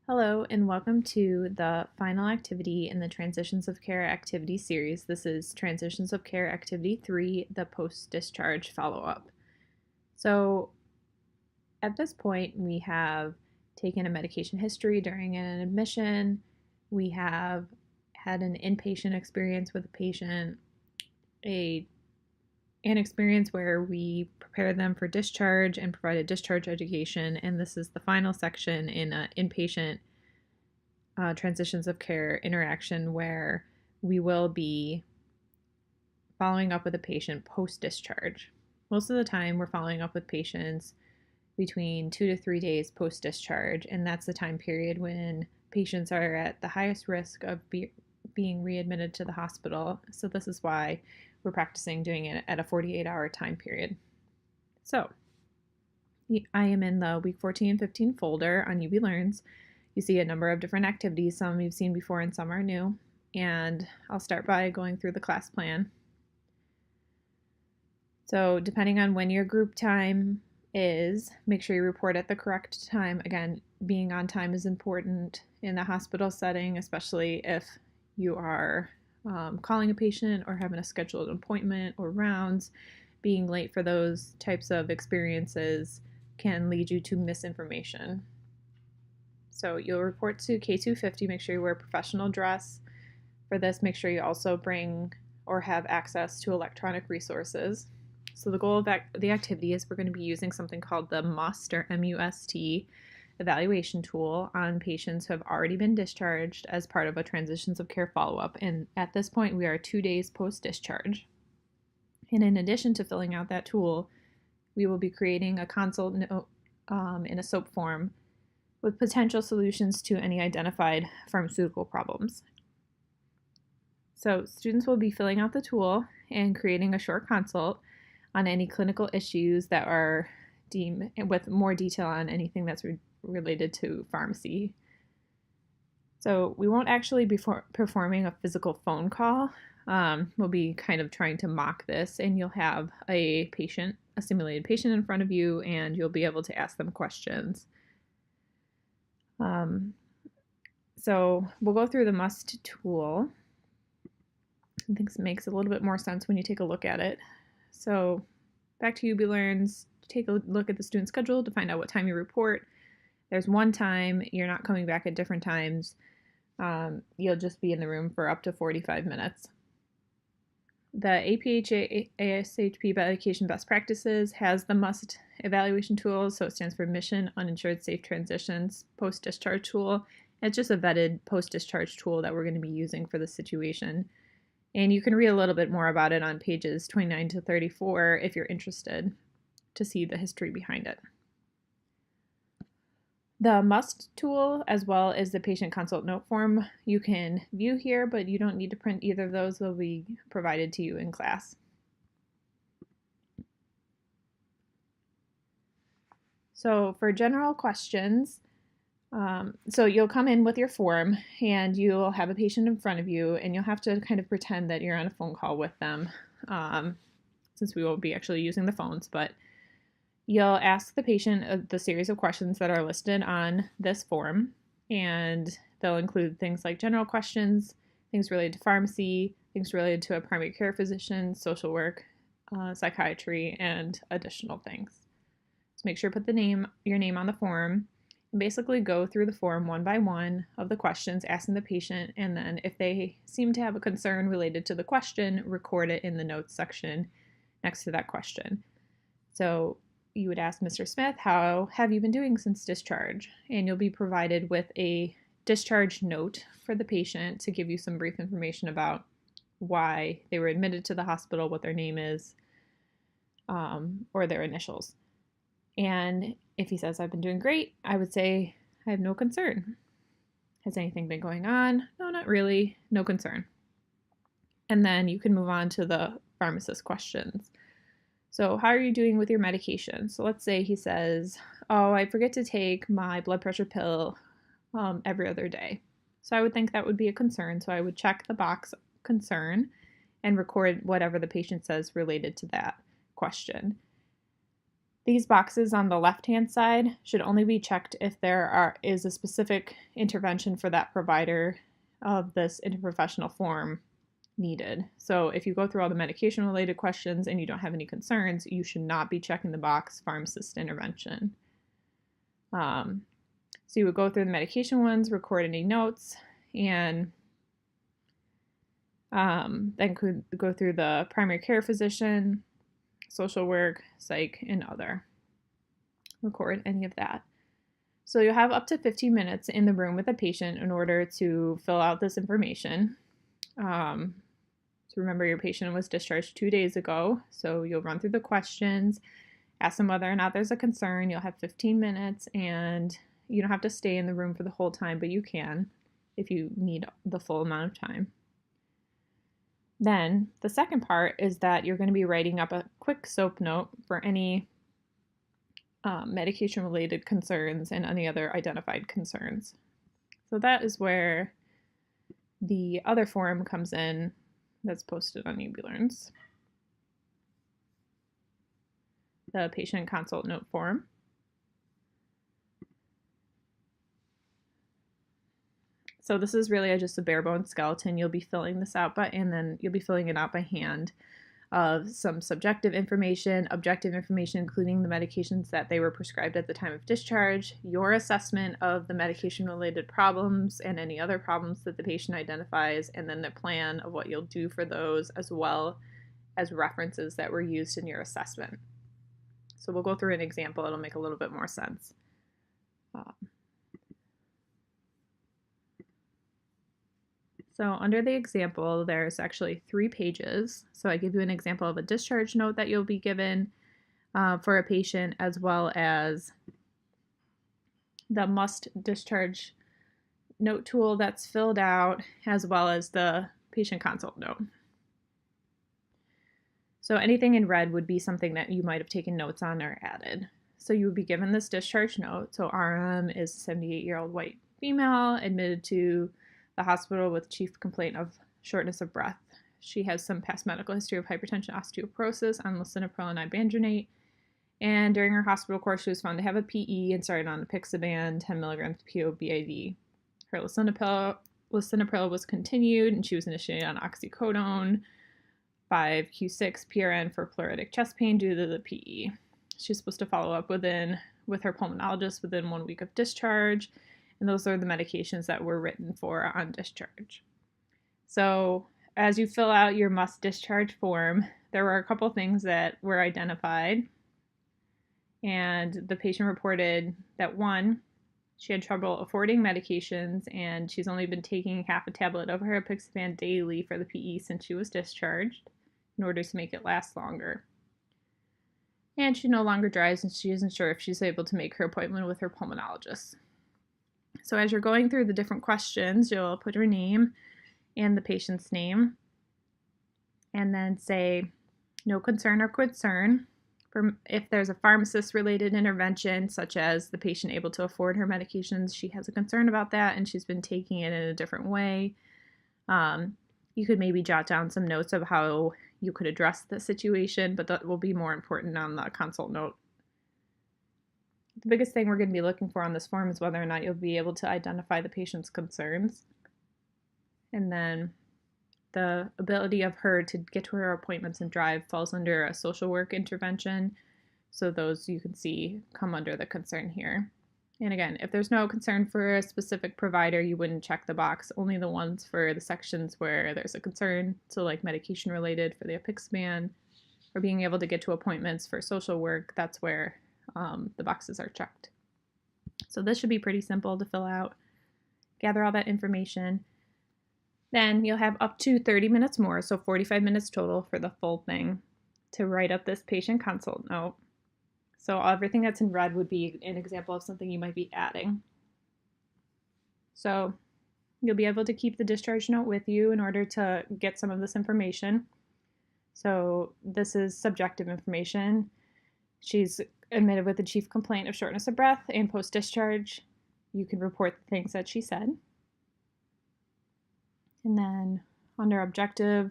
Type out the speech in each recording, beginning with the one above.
Hello, and welcome to the final activity in the Transitions of Care activity series. This is Transitions of Care Activity 3, the post-discharge follow-up. So at this point, we have taken a medication history during an admission. We have had an inpatient experience with a patient, an experience where we prepare them for discharge and provide a discharge education, and this is the final section in an inpatient transitions of care interaction where we will be following up with a patient post-discharge. Most of the time, we're following up with patients between 2 to 3 days post-discharge, and that's the time period when patients are at the highest risk of being readmitted to the hospital. So this is why we're practicing doing it at a 48-hour time period. So I am in the week 14 and 15 folder on UB Learns. You see a number of different activities, some you've seen before and some are new. And I'll start by going through the class plan. So depending on when your group time is, make sure you report at the correct time. Again, being on time is important in the hospital setting, especially if you are calling a patient or having a scheduled appointment or rounds. Being late for those types of experiences can lead you to misinformation. So you'll report to K250, make sure you wear professional dress. For this, make sure you also bring or have access to electronic resources. So the goal of the activity is we're going to be using something called the MUST or MUST evaluation tool on patients who have already been discharged as part of a transitions of care follow-up. And at this point, we are 2 days post-discharge. And in addition to filling out that tool, we will be creating a consult note in a SOAP form with potential solutions to any identified pharmaceutical problems. So students will be filling out the tool and creating a short consult on any clinical issues that are deemed, with more detail on anything that's related to pharmacy. So we won't actually be performing a physical phone call. We'll be kind of trying to mock this, and you'll have a simulated patient in front of you, and you'll be able to ask them questions. So we'll go through the MUST tool. I think it makes a little bit more sense when you take a look at it. So back to UB Learns, take a look at the student schedule to find out what time you report. There's one time, you're not coming back at different times. You'll just be in the room for up to 45 minutes. The APHA ASHP Medication Best Practices has the MUST evaluation tool, so it stands for Mission Uninsured Safe Transitions Post-Discharge Tool. It's just a vetted post-discharge tool that we're going to be using for this situation. And you can read a little bit more about it on pages 29 to 34 if you're interested to see the history behind it. The MUST tool, as well as the patient consult note form, you can view here, but you don't need to print either of those. They'll be provided to you in class. So for general questions, so you'll come in with your form and you'll have a patient in front of you and you'll have to kind of pretend that you're on a phone call with them, since we won't be actually using the phones, but you'll ask the patient the series of questions that are listed on this form, and they'll include things like general questions, things related to pharmacy, things related to a primary care physician, social work, psychiatry, and additional things. So make sure to put your name on the form, and basically go through the form one by one of the questions, asking the patient, and then if they seem to have a concern related to the question, record it in the notes section next to that question. So you would ask Mr. Smith, how have you been doing since discharge? And you'll be provided with a discharge note for the patient to give you some brief information about why they were admitted to the hospital, what their name is, or their initials. And if he says, I've been doing great, I would say, I have no concern. Has anything been going on? No, not really. No concern. And then you can move on to the pharmacist questions. So how are you doing with your medication? So let's say he says, oh, I forget to take my blood pressure pill every other day. So I would think that would be a concern. So I would check the box concern and record whatever the patient says related to that question. These boxes on the left-hand side should only be checked if there is a specific intervention for that provider of this interprofessional form needed. So if you go through all the medication-related questions and you don't have any concerns, you should not be checking the box pharmacist intervention. So you would go through the medication ones, record any notes, and then could go through the primary care physician, social work, psych, and other. Record any of that. So you'll have up to 15 minutes in the room with a patient in order to fill out this information. So remember, your patient was discharged 2 days ago, so you'll run through the questions, ask them whether or not there's a concern. You'll have 15 minutes, and you don't have to stay in the room for the whole time, but you can if you need the full amount of time. Then the second part is that you're going to be writing up a quick SOAP note for any medication-related concerns and any other identified concerns. So that is where the other form comes in that's posted on eBlearns. The patient consult note form. So this is really just a bare bones skeleton. You'll be filling this out and then you'll be filling it out by hand of some subjective information, objective information, including the medications that they were prescribed at the time of discharge, your assessment of the medication-related problems and any other problems that the patient identifies, and then the plan of what you'll do for those, as well as references that were used in your assessment. So we'll go through an example. It'll make a little bit more sense. So under the example, there's actually 3 pages. So I give you an example of a discharge note that you'll be given for a patient, as well as the must discharge note tool that's filled out, as well as the patient consult note. So anything in red would be something that you might have taken notes on or added. So you would be given this discharge note. So RM is a 78-year-old white female admitted to the hospital with chief complaint of shortness of breath. She has some past medical history of hypertension, osteoporosis on lisinopril and ibandronate. And during her hospital course, she was found to have a PE and started on apixaban, 10 milligrams PO BID. Her lisinopril was continued, and she was initiated on oxycodone, 5Q6 PRN for pleuritic chest pain due to the PE. She's supposed to follow up with her pulmonologist within 1 week of discharge. And those are the medications that were written for on discharge. So as you fill out your must discharge form, there were a couple things that were identified. And the patient reported that 1, she had trouble affording medications, and she's only been taking half a tablet of her apixaban daily for the PE since she was discharged in order to make it last longer. And she no longer drives, and she isn't sure if she's able to make her appointment with her pulmonologist. So as you're going through the different questions, you'll put her name and the patient's name, and then say no concern or concern. If there's a pharmacist-related intervention, such as the patient able to afford her medications, she has a concern about that, and she's been taking it in a different way. You could maybe jot down some notes of how you could address the situation, but that will be more important on the consult note. The biggest thing we're going to be looking for on this form is whether or not you'll be able to identify the patient's concerns. And then the ability of her to get to her appointments and drive falls under a social work intervention. So those you can see come under the concern here. And again, if there's no concern for a specific provider, you wouldn't check the box, only the ones for the sections where there's a concern. So like medication related for the apixaban, or being able to get to appointments for social work, that's where the boxes are checked. So this should be pretty simple to fill out. Gather all that information. Then you'll have up to 30 minutes more, so 45 minutes total for the full thing, to write up this patient consult note. So everything that's in red would be an example of something you might be adding. So you'll be able to keep the discharge note with you in order to get some of this information. So this is subjective information. She's admitted with a chief complaint of shortness of breath, and post-discharge, you can report the things that she said. And then under objective,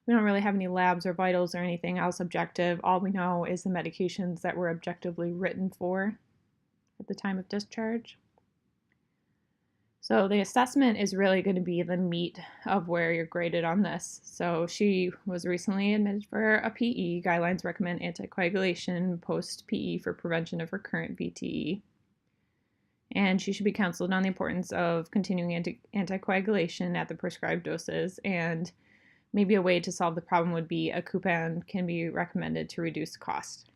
We don't really have any labs or vitals or anything else objective. All we know is the medications that were objectively written for at the time of discharge. So the assessment is really going to be the meat of where you're graded on this. So she was recently admitted for a PE. Guidelines recommend anticoagulation post-PE for prevention of recurrent VTE. And she should be counseled on the importance of continuing anticoagulation at the prescribed doses, and maybe a way to solve the problem would be a coupon can be recommended to reduce cost.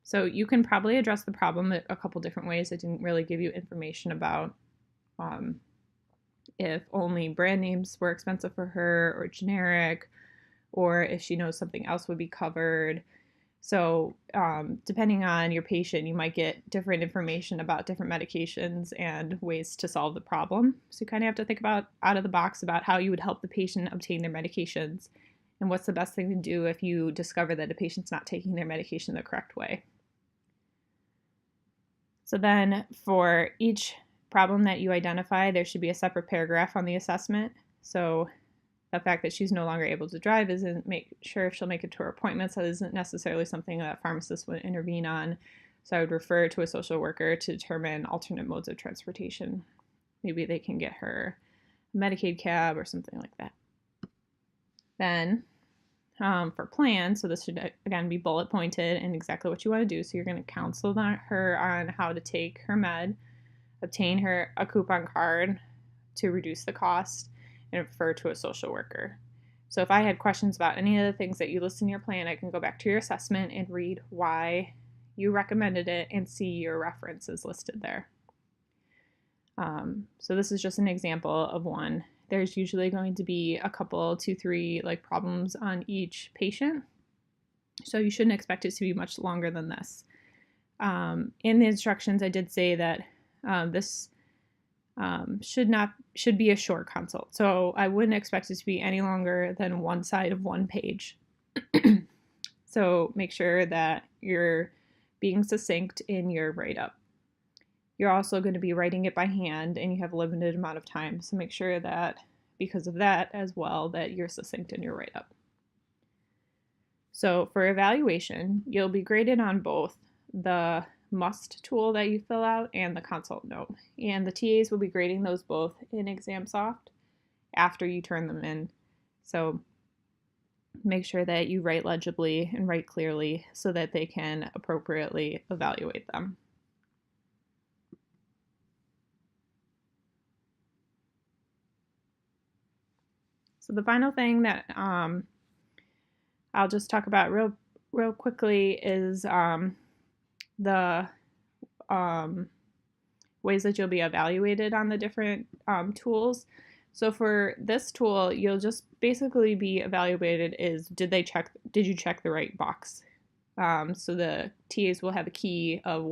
So you can probably address the problem a couple different ways. I didn't really give you information about if only brand names were expensive for her or generic, or if she knows something else would be covered. So depending on your patient, you might get different information about different medications and ways to solve the problem. So you kind of have to think about out of the box about how you would help the patient obtain their medications and what's the best thing to do if you discover that a patient's not taking their medication the correct way. So then for each problem that you identify, there should be a separate paragraph on the assessment. So the fact that she's no longer able to drive isn't make sure if she'll make it to her appointments. That isn't necessarily something that pharmacists would intervene on. So I would refer to a social worker to determine alternate modes of transportation. Maybe they can get her a Medicaid cab or something like that. Then for plan, so this should again be bullet pointed and exactly what you want to do. So you're going to counsel her on how to take her med, obtain her a coupon card to reduce the cost, and refer to a social worker. So if I had questions about any of the things that you list in your plan, I can go back to your assessment and read why you recommended it and see your references listed there. So this is just an example of one. There's usually going to be a couple, 2-3 problems on each patient. So you shouldn't expect it to be much longer than this. In the instructions, I did say that this should be a short consult. So I wouldn't expect it to be any longer than one side of one page. So make sure that you're being succinct in your write-up. You're also going to be writing it by hand and you have a limited amount of time. So make sure that because of that as well, that you're succinct in your write-up. So for evaluation, you'll be graded on both the must tool that you fill out and the consult note. And the TAs will be grading those both in ExamSoft after you turn them in. So make sure that you write legibly and write clearly so that they can appropriately evaluate them. So the final thing that I'll just talk about real quickly is the ways that you'll be evaluated on the different tools. So for this tool, you'll just basically be evaluated is did you check the right box? So the TAs will have a key of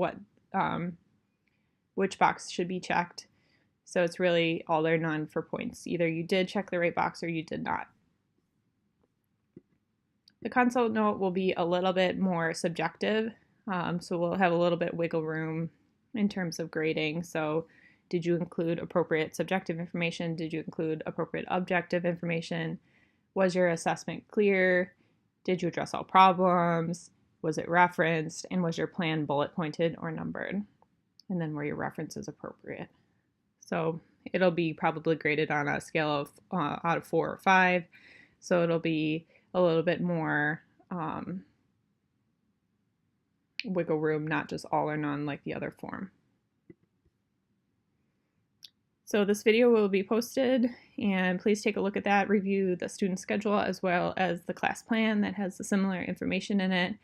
which box should be checked. So it's really all or none for points. Either you did check the right box or you did not. The consult note will be a little bit more subjective. So we'll have a little bit wiggle room in terms of grading. So did you include appropriate subjective information? Did you include appropriate objective information? Was your assessment clear? Did you address all problems? Was it referenced? And was your plan bullet pointed or numbered? And then were your references appropriate? So it'll be probably graded on a scale of out of 4 or 5. So it'll be a little bit more wiggle room, not just all or none like the other form. So this video will be posted, and please take a look at that, review the student schedule as well as the class plan that has the similar information in it.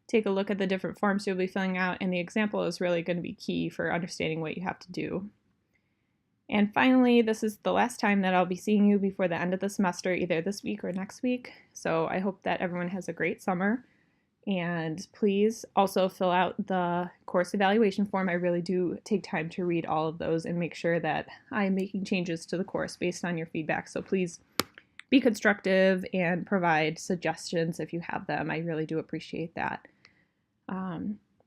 Take a look at the different forms you'll be filling out, and the example is really going to be key for understanding what you have to do. And finally, this is the last time that I'll be seeing you before the end of the semester, either this week or next week. So I hope that everyone has a great summer. And please also fill out the course evaluation form. I really do take time to read all of those and make sure that I'm making changes to the course based on your feedback. So please be constructive and provide suggestions if you have them. I really do appreciate that.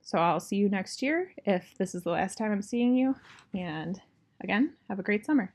So I'll see you next year if this is the last time I'm seeing you. And again, have a great summer.